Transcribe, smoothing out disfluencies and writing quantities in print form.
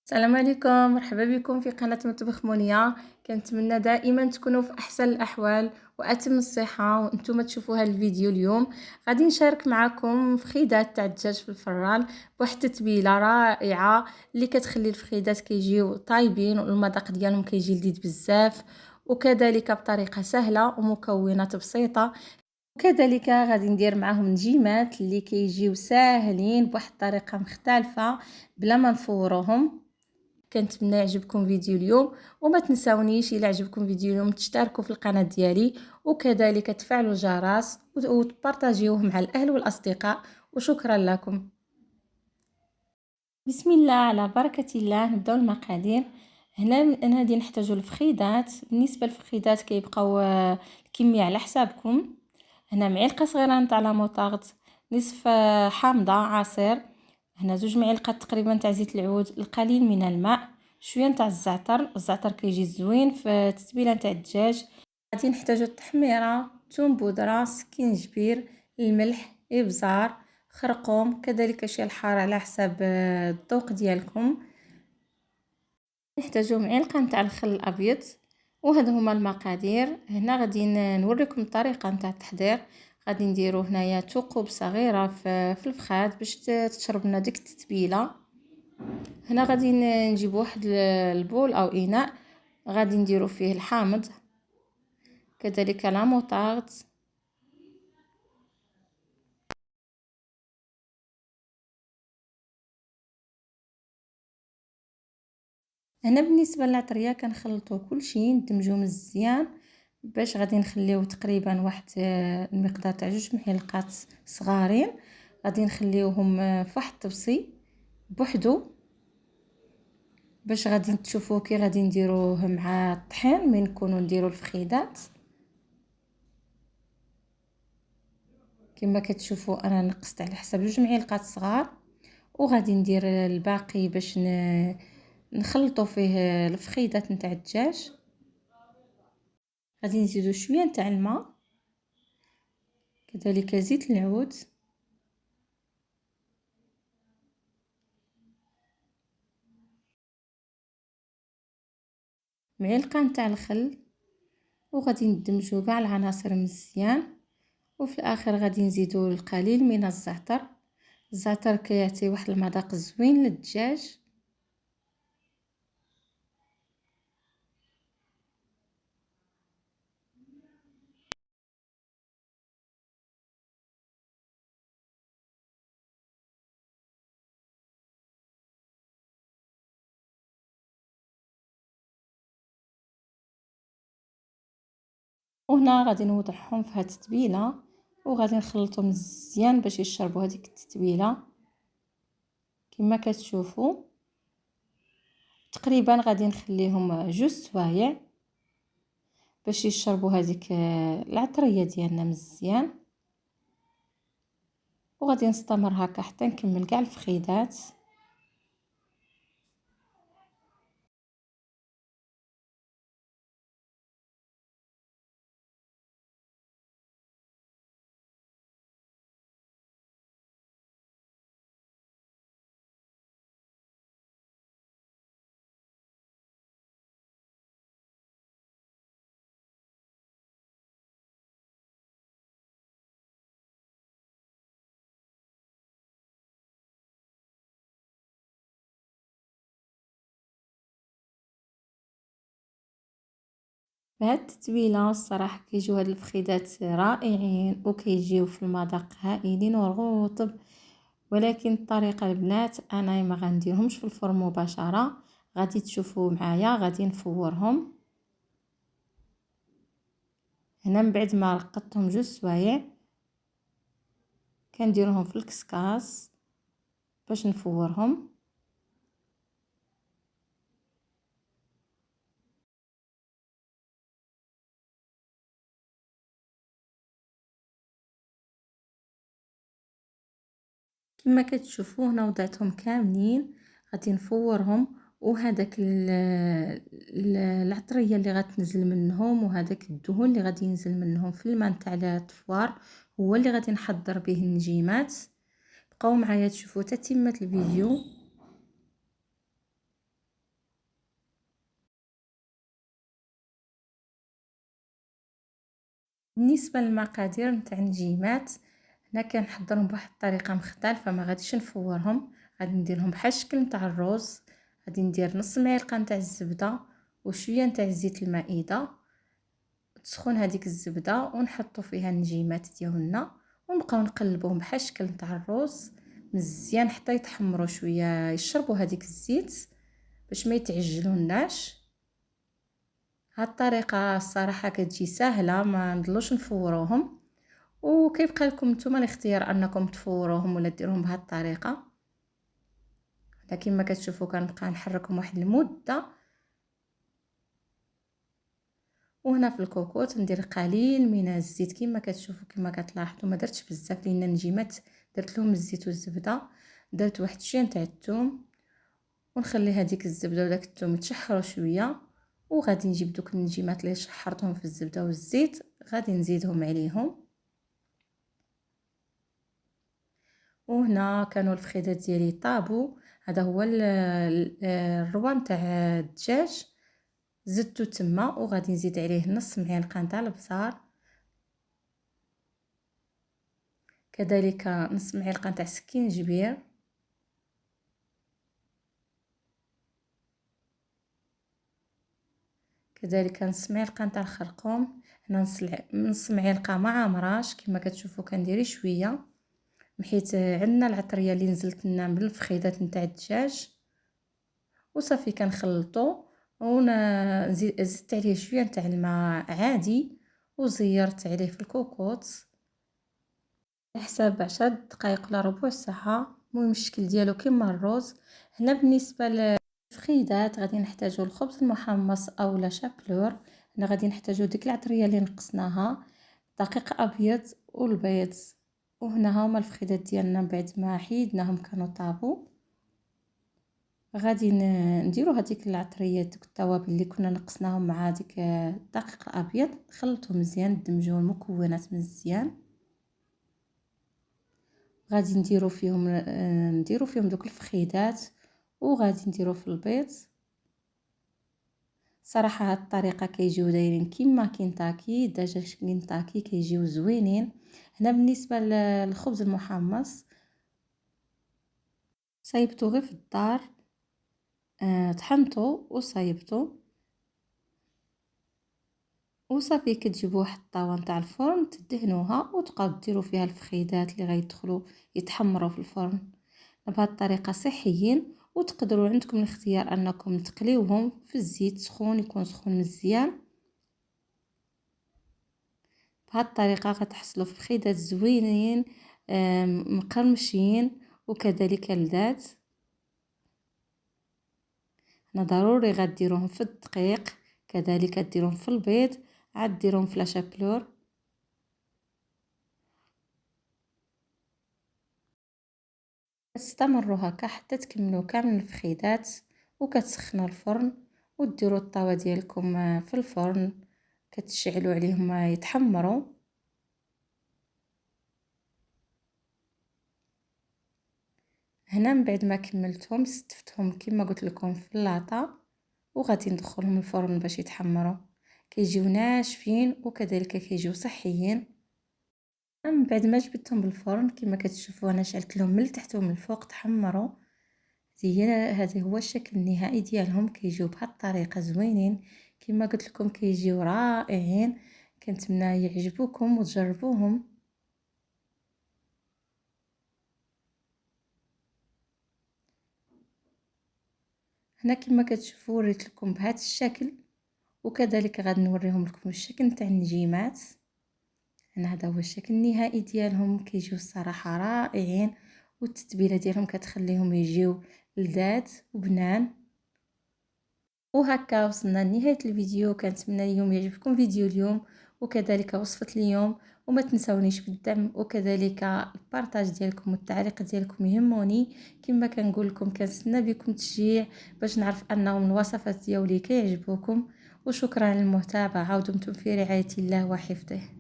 السلام عليكم، مرحبا بكم في قناة مطبخ منيا. كنتمنى دائما تكونوا في احسن الاحوال واتم الصحه وانتم تشوفوا هذا الفيديو. اليوم غادي نشارك معكم فخيدات تاع الدجاج في الفران بواحد التتبيله رائعه اللي كتخلي الفخيدات كيجيو طايبين والمذاق ديالهم كيجي لذيذ بزاف، وكذلك بطريقه سهله ومكونات بسيطه. وكذلك غادي ندير معاهم نجيمات اللي كيجيو ساهلين بواحد الطريقه مختلفه بلا ما نفوروهم. كنتمنى يعجبكم فيديو اليوم، وما تنساونيش الى عجبكم فيديو اليوم تشتركوا في القناه ديالي وكذلك تفعلوا الجرس وتبارطاجيوه مع الاهل والاصدقاء. وشكرا لكم. بسم الله على بركه الله. نبداو المقادير. هنا غادي نحتاجوا الفخيدات. بالنسبه للفخيدات كيبقاو الكميه على حسابكم. هنا معلقه صغيره تاع لا موطارد، نصف حامضه عصير، هنا 2 معالق تقريبا تاع زيت العود، القليل من الماء، شويه تاع الزعتر كيجي زوين في التتبيله تاع الدجاج. غادي نحتاجو التحميره، ثوم بودره، سكينجبير، الملح، ابزار، خرقوم، كذلك شي الحار على حساب الذوق ديالكم. نحتاجو معلقه نتاع الخل الابيض. وهذا هما المقادير. هنا غادي نوريكم الطريقه نتاع التحضير. غادي نديرو هنايا ثقوب صغيره في الفخاد باش تشرب لنا ديك التتبيله. هنا غادي نجيب واحد البول او اناء، غادي نديرو فيه الحامض، كذلك لا موطارد، هنا بالنسبه للعطريه كنخلطو كلشي ندمجو مزيان باش غادي نخليوه تقريبا واحد المقدار تاع 2 معالق صغارين. غادي نخليوهم في واحد الطبسي بوحدو باش غادي تشوفوا كي غادي نديروه مع الطحين من نكونوا نديروا الفخيدات. كما كتشوفوا انا نقصت على حسب 2 معالق صغار، وغادي ندير الباقي باش نخلطوا فيه الفخيدات نتاع الدجاج. غادي نزيدو شويه نتاع الماء، كذلك زيت العود، معلقه نتاع الخل، وغادي ندمجو كاع العناصر مزيان. وفي الاخر غادي نزيدو القليل من الزعتر كيعطي واحد المذاق زوين للدجاج. وهنا غادي نوضعهم في هاد التتبيله وغادي نخلطهم مزيان باش يشربوا هذيك التتبيله. كما كتشوفوا تقريبا غادي نخليهم 2 سوايع باش يشربوا هذيك العطريه ديالنا مزيان. وغادي نستمر هكا حتى نكمل كاع الفخيدات. بهاد التتبيله الصراحه كيجيو هاد الفخيدات رائعين وكيجيو في المذاق هائلين ورطب. ولكن الطريقه البنات انا ما غنديرهمش في الفرن مباشره، غادي تشوفوا معايا. غادي نفورهم هنا من بعد ما رقدتهم 2 سوايع كنديرهم في الكسكاس باش نفورهم. كما كتشوفوا هنا وضعتهم كاملين، غادي نفورهم. وهذاك العطريه اللي غتنزل منهم وهذاك الدهون اللي غادي ينزل منهم في الماء تاع التفوار هو اللي غادي نحضر به النجيمات. بقاو معايا تشوفوا تتمه الفيديو. بالنسبه للمقادير نتاع النجيمات، هنا كنحضرهم بواحد الطريقه مختلفه، ما غاديش نفورهم. غادي نديرهم بحال الشكل نتاع الرز. غادي ندير نص معلقه نتاع الزبده وشويه نتاع زيت المائده. تسخن هذيك الزبده ونحطوا فيها النجيمات ديالنا ونبقاو نقلبوهم بحال الشكل نتاع الرز مزيان حتى يتحمروا شويه، يشربوا هذيك الزيت باش ما يتعجلوناش. هاد الطريقه الصراحه كتجي سهله، ما نضلوش نفوروهم. وكيبقى لكم نتوما الاختيار انكم تفوروهم ولا ديروهم بهاد الطريقه. لكن ما كتشوفوا كنبقى نحركهم واحد المده. وهنا في الكوكوط ندير قليل من الزيت كما كتشوفوا، كما كتلاحظوا ما درتش بزاف لان النجيمات درت لهم الزيت والزبده. درت واحد شويه نتاع الثوم ونخلي هذيك الزبده وداك الثوم يتشحروا شويه. وغادي نجيب دوك النجيمات اللي شحرتهم في الزبده والزيت غادي نزيدهم عليهم. وهنا كانوا الفخيدات ديالي طابو. هذا هو الروا نتاع الدجاج زدته تما. وغادي نزيد عليه نص معلقه نتاع البزار، كذلك نص معلقه نتاع سكينجبير، كذلك نص معلقه نتاع الخرقوم. هنا نص معلقه ما عامراش كما كتشوفوا كندير شويه، حيت عندنا العطريه اللي نزلت لنا من الفخيدات نتاع الدجاج. وصافي كنخلطو زدت عليه شويه نتاع الماء عادي وزيرت عليه في الكوكوط على حساب 10 دقائق ولا ربع ساعه. المهم الشكل ديالو كما الرز. هنا بالنسبه للفخيدات غادي نحتاجو الخبز المحمص او لا شابلور. هنا غادي نحتاجو ديك العطريه اللي نقصناها، دقيق ابيض والبيض. وهنا هما الفخيدات ديالنا بعد ما حيدناهم كانوا طابو. غادي نديرو هذيك العطريه دوك التوابل اللي كنا نقصناهم مع ديك الدقيق الابيض، نخلطهم مزيان ندمجوا المكونات مزيان. غادي نديرو فيهم دوك الفخيدات وغادي نديرو في البيض. صراحه هاد الطريقه كيجيو دايرين كيما كينتاكي، دجاج كينتاكي كيجيو زوينين. هنا بالنسبه للخبز المحمص صايبته غير في الدار، طحنته وصايبته وصافي. كتجيبوا واحد الطاوه نتاع الفرن تدهنوها وتبقاو ديروا فيها الفخيدات اللي غيدخلوا يتحمروا في الفرن. بهذه الطريقه صحيين. وتقدروا عندكم الاختيار انكم تقليوهم في الزيت سخون، يكون سخون مزيان. بهذه الطريقه غتحصلوا في فخيدات زوينين مقرمشين وكذلك لذات. هنا ضروري غديروهم في الدقيق، كذلك ديروهم في البيض، عاد ديروهم في لاشابلور. استمروا هكا حتى تكملوا كامل الفخيدات وكتسخنوا الفرن وديروا الطاوه ديالكم في الفرن، كتشعلوا عليهم يتحمروا. هنا من بعد ما كملتهم استفتهم كما قلت لكم في اللاطه وغادي ندخلهم الفرن باش يتحمروا. كيجيو ناشفين وكذلك كيجيو صحيين. من بعد ما جبدتهم بالفرن كما كتشوفوا انا شعلت لهم من التحت ومن الفوق تحمروا. هذا هو الشكل النهائي ديالهم. كيجيو بهذه الطريقه زوينين كما قلت لكم، كيجيو رائعين. كنتمنى يعجبوكم وتجربوهم. هنا كما كتشوفوا وريت لكم بهذا الشكل، وكذلك غادي نوريهم لكم الشكل نتاع النجيمات. هنا هذا هو الشكل النهائي ديالهم. كيجيو الصراحه رائعين والتتبيله ديالهم كتخليهم يجيو لذاذ وبنان. وهكا وصلنا لنهايه الفيديو. كنتمنى اليوم يعجبكم فيديو اليوم وكذلك وصفه اليوم. وما تنسونيش بالدعم وكذلك البارطاج ديالكم والتعليق ديالكم يهموني. كما كنقول لكم كنستنى بكم تشجيع باش نعرف انهم الوصفات ديالي كيعجبوكم. وشكرا للمتابعه ودمتم في رعايه الله وحفظه.